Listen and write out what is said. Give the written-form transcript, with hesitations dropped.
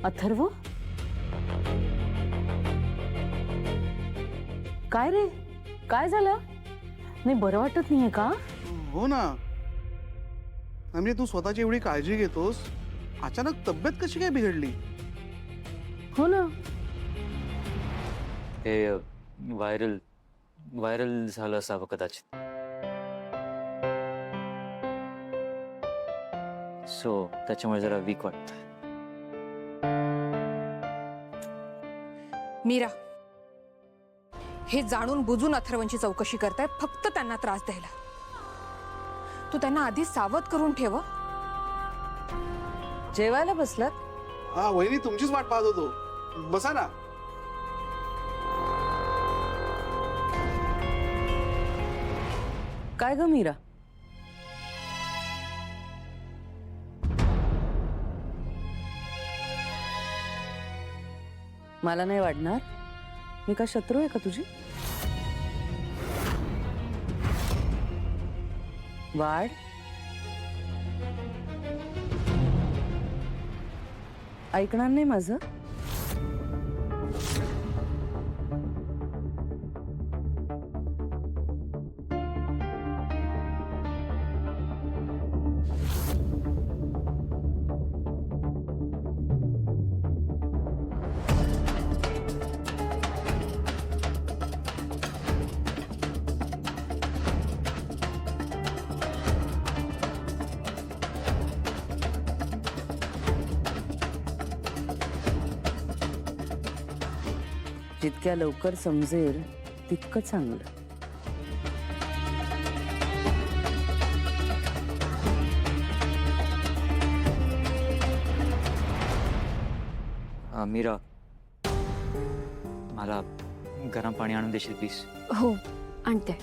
अथर्व, काय रे, काय झालं? नाही बरं वाटत नाहीये का? हो ना, म्हणजे तू स्वतःची एवढी काळजी घेतोस, अचानक तब्येत कशी काय बिघडली? हो ना. ते व्हायरल व्हायरल झालं असावं कदाचित. सो त्याच्यामुळे जरा वीक वाटतं. मीरा, हे जाणून बुजून अथर्वंची चौकशी करताय फक्त त्यांना त्रास द्यायला. तू त्यांना आधी सावध करून ठेव. जेवायला बसलात? हा वहिनी, तुमचीच वाट पाहत होतो. बसा ना. काय ग मीरा? मला नाही वाढणार. मी का शत्रू आहे का तुझी? वाढ. ऐकणार नाही माझं? जितक्या लवकर समजेल तितकं चांगलं. मीरा, मला गरम पाणी आणून देशील प्लीज? हो, आणते.